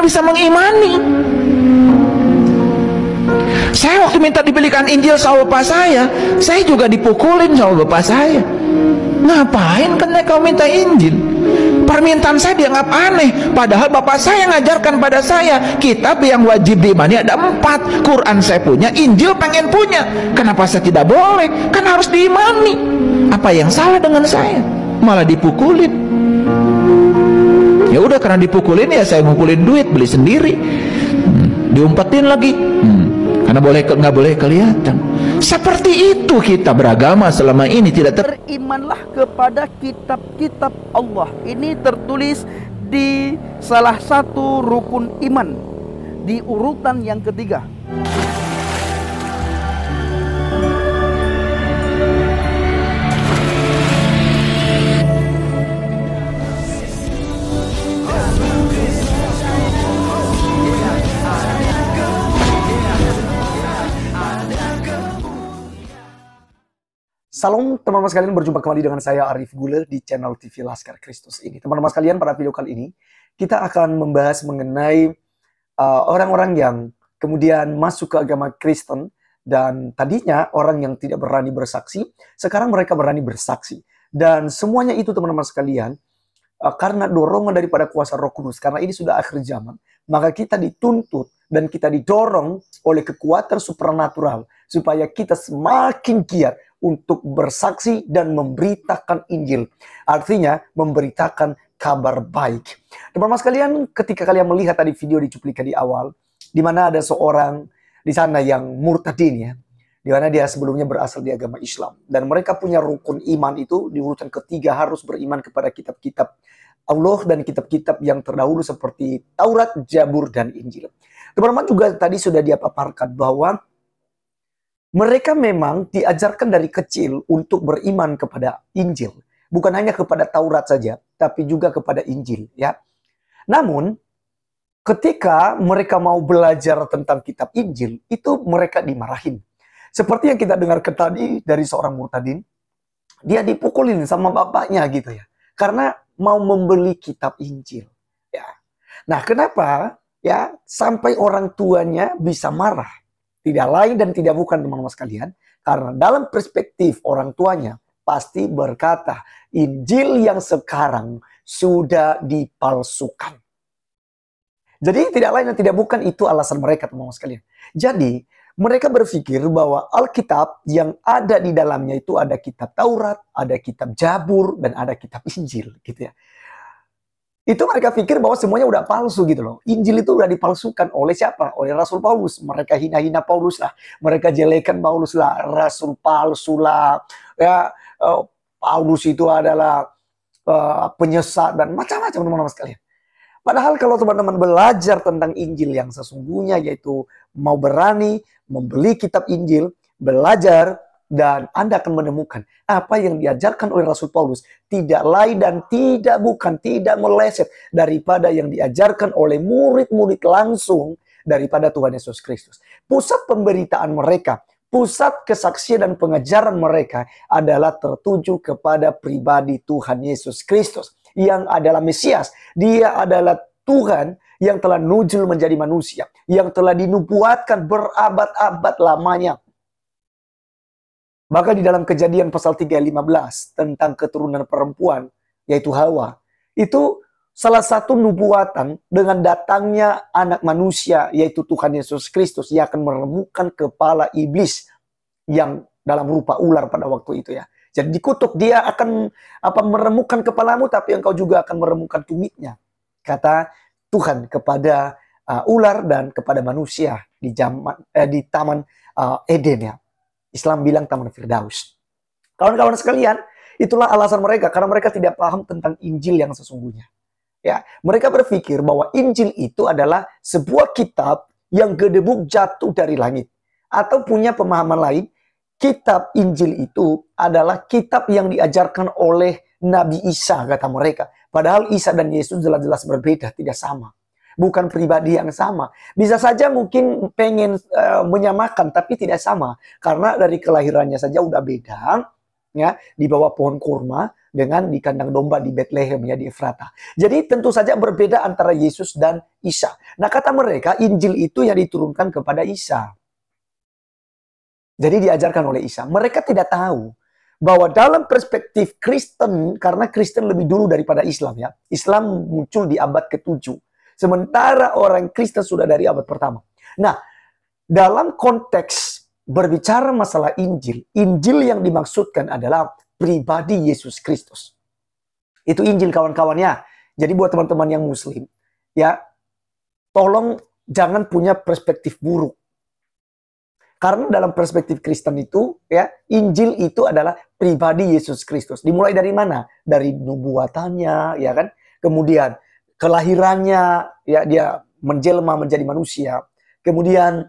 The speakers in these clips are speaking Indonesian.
bisa mengimani. Saya waktu minta dibelikan Injil sama bapak saya juga dipukulin sama bapak saya. Ngapain kena kau minta Injil? Permintaan saya dianggap aneh, padahal bapak saya ngajarkan pada saya kitab yang wajib diimani ada 4. Quran saya punya, Injil pengen punya. Kenapa saya tidak boleh? Kan harus diimani. Apa yang salah dengan saya? Malah dipukulin. Ya udah, karena dipukulin ya saya ngumpulin duit beli sendiri. Diumpetin lagi. Karena nggak boleh kelihatan. Seperti itu kita beragama selama ini, tidak berimanlah kepada kitab-kitab Allah. Ini tertulis di salah satu rukun iman, di urutan yang ketiga. Salam teman-teman sekalian, berjumpa kembali dengan saya Arif Guler di channel TV Laskar Kristus ini. Teman-teman sekalian, pada video kali ini kita akan membahas mengenai orang-orang yang kemudian masuk ke agama Kristen, dan tadinya orang yang tidak berani bersaksi, sekarang mereka berani bersaksi. Dan semuanya itu teman-teman sekalian, karena dorongan daripada kuasa Roh Kudus, karena ini sudah akhir zaman, maka kita dituntut dan kita didorong oleh kekuatan supernatural supaya kita semakin giat untuk bersaksi dan memberitakan Injil. Artinya memberitakan kabar baik. Teman-teman sekalian, ketika kalian melihat tadi video di cuplikan di awal, di mana ada seorang di sana yang murtadin ya, di mana dia sebelumnya berasal di agama Islam, dan mereka punya rukun iman itu di urutan ketiga, harus beriman kepada kitab-kitab Allah dan kitab-kitab yang terdahulu seperti Taurat, Zabur, dan Injil. Teman-teman juga tadi sudah dipaparkan bahwa mereka memang diajarkan dari kecil untuk beriman kepada Injil. Bukan hanya kepada Taurat saja, tapi juga kepada Injil. Ya. Namun, ketika mereka mau belajar tentang kitab Injil, itu mereka dimarahin. Seperti yang kita dengar tadi dari seorang murtadin, dia dipukulin sama bapaknya gitu ya. Karena mau membeli kitab Injil. Ya. Nah, kenapa ya sampai orang tuanya bisa marah? Tidak lain dan tidak bukan teman-teman sekalian, karena dalam perspektif orang tuanya pasti berkata, Injil yang sekarang sudah dipalsukan. Jadi tidak lain dan tidak bukan itu alasan mereka teman-teman sekalian. Jadi mereka berpikir bahwa Alkitab yang ada di dalamnya itu ada kitab Taurat, ada kitab Zabur, dan ada kitab Injil gitu ya. Itu mereka pikir bahwa semuanya udah palsu gitu loh. Injil itu udah dipalsukan oleh siapa? Oleh Rasul Paulus. Mereka hina-hina Paulus lah. Mereka jelekan Paulus lah. Rasul palsu lah. Ya, Paulus itu adalah penyesat dan macam-macam teman-teman sekalian. Padahal kalau teman-teman belajar tentang Injil yang sesungguhnya, yaitu mau berani membeli kitab Injil, belajar, dan Anda akan menemukan apa yang diajarkan oleh Rasul Paulus tidak lain dan tidak bukan, tidak meleset daripada yang diajarkan oleh murid-murid langsung daripada Tuhan Yesus Kristus. Pusat pemberitaan mereka, pusat kesaksian dan pengajaran mereka adalah tertuju kepada pribadi Tuhan Yesus Kristus yang adalah Mesias. Dia adalah Tuhan yang telah nuzul menjadi manusia, yang telah dinubuatkan berabad-abad lamanya. Maka di dalam Kejadian pasal 3 ayat 15 tentang keturunan perempuan, yaitu Hawa, itu salah satu nubuatan dengan datangnya anak manusia, yaitu Tuhan Yesus Kristus, yang akan meremukkan kepala iblis yang dalam rupa ular pada waktu itu ya. Jadi dikutuk, dia akan meremukkan kepalamu, tapi engkau juga akan meremukkan tumitnya, kata Tuhan kepada ular dan kepada manusia di taman Eden ya. Islam bilang Taman Firdaus. Kawan-kawan sekalian, itulah alasan mereka, karena mereka tidak paham tentang Injil yang sesungguhnya. Ya, mereka berpikir bahwa Injil itu adalah sebuah kitab yang gedebuk jatuh dari langit. Atau punya pemahaman lain, kitab Injil itu adalah kitab yang diajarkan oleh Nabi Isa, kata mereka. Padahal Isa dan Yesus jelas-jelas berbeda, tidak sama. Bukan pribadi yang sama. Bisa saja mungkin pengen menyamakan, tapi tidak sama. Karena dari kelahirannya saja udah beda. Ya, di bawah pohon kurma, dengan di kandang domba di Bethlehem ya, di Efrata. Jadi tentu saja berbeda antara Yesus dan Isa. Nah, kata mereka Injil itu yang diturunkan kepada Isa. Jadi diajarkan oleh Isa. Mereka tidak tahu bahwa dalam perspektif Kristen, karena Kristen lebih dulu daripada Islam ya. Islam muncul di abad ke-7. Sementara orang Kristen sudah dari abad pertama. Nah, dalam konteks berbicara masalah Injil, Injil yang dimaksudkan adalah pribadi Yesus Kristus. Itu Injil kawan-kawannya. Jadi buat teman-teman yang Muslim, ya, tolong jangan punya perspektif buruk. Karena dalam perspektif Kristen itu, ya, Injil itu adalah pribadi Yesus Kristus. Dimulai dari mana? Dari nubuatannya, ya kan? Kemudian kelahirannya, ya, dia menjelma menjadi manusia. Kemudian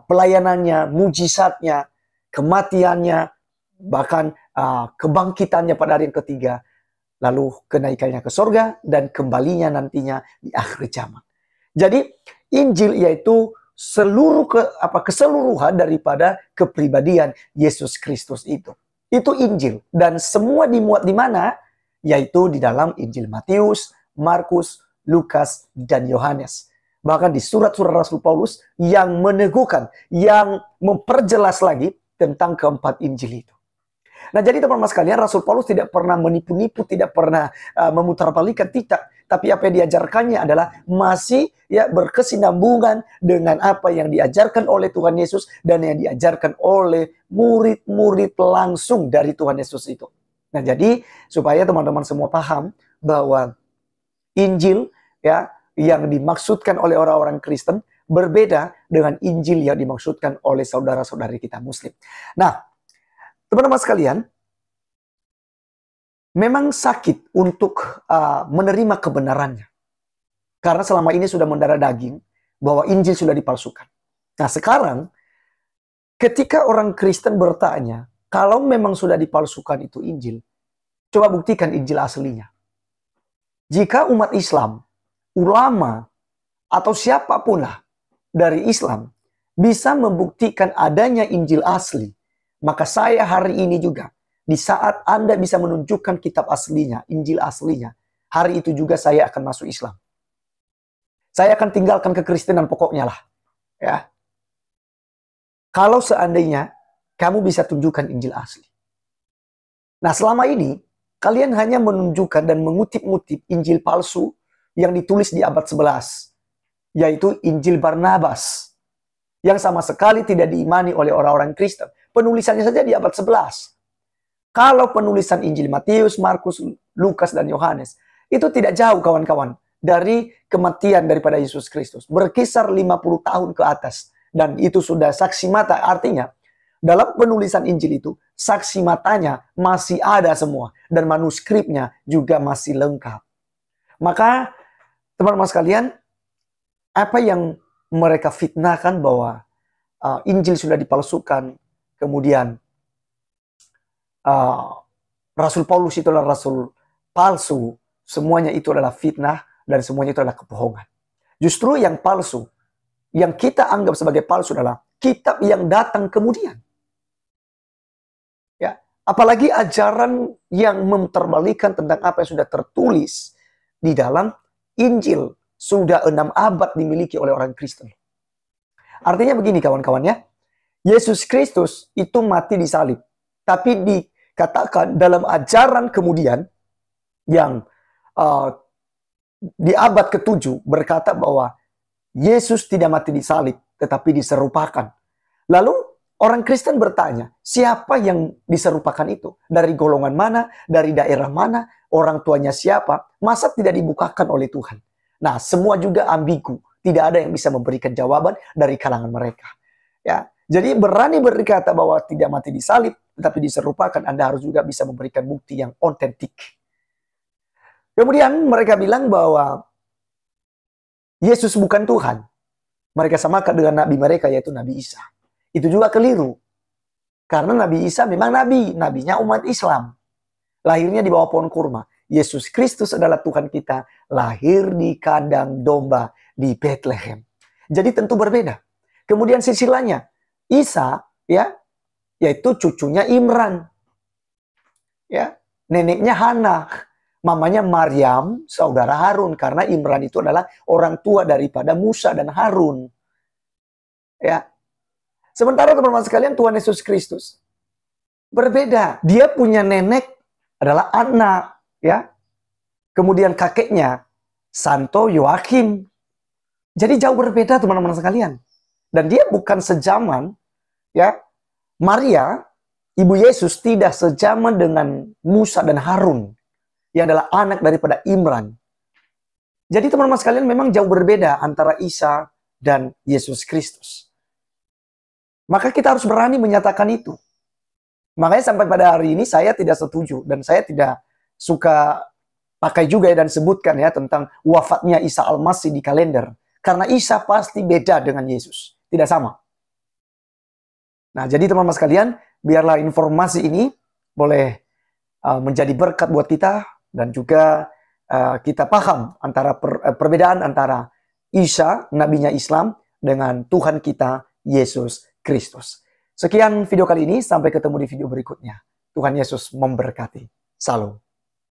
pelayanannya, mujizatnya, kematiannya, bahkan kebangkitannya pada hari yang ketiga, lalu kenaikannya ke surga, dan kembalinya nantinya di akhir zaman. Jadi Injil yaitu keseluruhan daripada kepribadian Yesus Kristus itu. Itu Injil, dan semua dimuat di mana? Yaitu di dalam Injil Matius, Markus, Lukas, dan Yohanes. Bahkan di surat-surat Rasul Paulus yang meneguhkan, yang memperjelas lagi tentang keempat Injil itu. Nah, jadi teman-teman sekalian, Rasul Paulus tidak pernah menipu-nipu, tidak pernah memutarbalikkan, tidak. Tapi apa yang diajarkannya adalah masih ya berkesinambungan dengan apa yang diajarkan oleh Tuhan Yesus dan yang diajarkan oleh murid-murid langsung dari Tuhan Yesus itu. Nah, jadi supaya teman-teman semua paham bahwa Injil ya yang dimaksudkan oleh orang-orang Kristen berbeda dengan Injil yang dimaksudkan oleh saudara-saudari kita Muslim. Nah, teman-teman sekalian, memang sakit untuk menerima kebenarannya. Karena selama ini sudah mendarah daging bahwa Injil sudah dipalsukan. Nah, sekarang ketika orang Kristen bertanya, kalau memang sudah dipalsukan itu Injil, coba buktikan Injil aslinya. Jika umat Islam, ulama, atau siapapun lah dari Islam bisa membuktikan adanya Injil asli, maka saya hari ini juga, di saat Anda bisa menunjukkan kitab aslinya, Injil aslinya, hari itu juga saya akan masuk Islam. Saya akan tinggalkan kekristenan pokoknya lah. Ya. Kalau seandainya kamu bisa tunjukkan Injil asli. Nah, selama ini kalian hanya menunjukkan dan mengutip-ngutip Injil palsu yang ditulis di abad 11, yaitu Injil Barnabas, yang sama sekali tidak diimani oleh orang-orang Kristen. Penulisannya saja di abad 11. Kalau penulisan Injil Matius, Markus, Lukas, dan Yohanes, itu tidak jauh kawan-kawan dari kematian daripada Yesus Kristus. Berkisar 50 tahun ke atas. Dan itu sudah saksi mata. Artinya, dalam penulisan Injil itu, saksi matanya masih ada semua. Dan manuskripnya juga masih lengkap. Maka, teman-teman sekalian, apa yang mereka fitnahkan bahwa Injil sudah dipalsukan, kemudian Rasul Paulus itu adalah rasul palsu, semuanya itu adalah fitnah dan semuanya itu adalah kebohongan. Justru yang palsu, yang kita anggap sebagai palsu adalah kitab yang datang kemudian. Ya, apalagi ajaran yang memutarbalikkan tentang apa yang sudah tertulis di dalam Injil sudah 6 abad dimiliki oleh orang Kristen. Artinya begini kawan-kawan ya, Yesus Kristus itu mati di salib. Tapi dikatakan dalam ajaran kemudian yang di abad ke-7 berkata bahwa Yesus tidak mati di salib, tetapi diserupakan. Lalu orang Kristen bertanya, siapa yang diserupakan itu? Dari golongan mana? Dari daerah mana? Orang tuanya siapa? Masa tidak dibukakan oleh Tuhan? Nah, semua juga ambigu. Tidak ada yang bisa memberikan jawaban dari kalangan mereka. Ya, jadi berani berkata bahwa tidak mati di salib, tetapi diserupakan, Anda harus juga bisa memberikan bukti yang otentik. Kemudian mereka bilang bahwa Yesus bukan Tuhan. Mereka samakan dengan nabi mereka, yaitu Nabi Isa. Itu juga keliru. Karena Nabi Isa memang nabi. Nabinya umat Islam. Lahirnya di bawah pohon kurma. Yesus Kristus adalah Tuhan kita, lahir di kandang domba di Bethlehem. Jadi tentu berbeda. Kemudian sisi lainnya, Isa ya, yaitu cucunya Imran. Ya, neneknya Hana, mamanya Maryam, saudara Harun, karena Imran itu adalah orang tua daripada Musa dan Harun. Ya. Sementara teman-teman sekalian, Tuhan Yesus Kristus berbeda. Dia punya nenek adalah Anna, ya. Kemudian kakeknya Santo Yoakim. Jadi jauh berbeda teman-teman sekalian. Dan dia bukan sejaman, ya. Maria, ibu Yesus tidak sejaman dengan Musa dan Harun, yang adalah anak daripada Imran. Jadi teman-teman sekalian memang jauh berbeda antara Isa dan Yesus Kristus. Maka kita harus berani menyatakan itu. Makanya sampai pada hari ini saya tidak setuju dan saya tidak suka pakai juga ya, dan sebutkan ya tentang wafatnya Isa Al-Masih di kalender. Karena Isa pasti beda dengan Yesus. Tidak sama. Nah, jadi teman-teman sekalian, biarlah informasi ini boleh menjadi berkat buat kita. Dan juga kita paham antara perbedaan antara Isa, nabinya Islam, dengan Tuhan kita, Yesus Kristus. Sekian video kali ini, sampai ketemu di video berikutnya. Tuhan Yesus memberkati. Salam.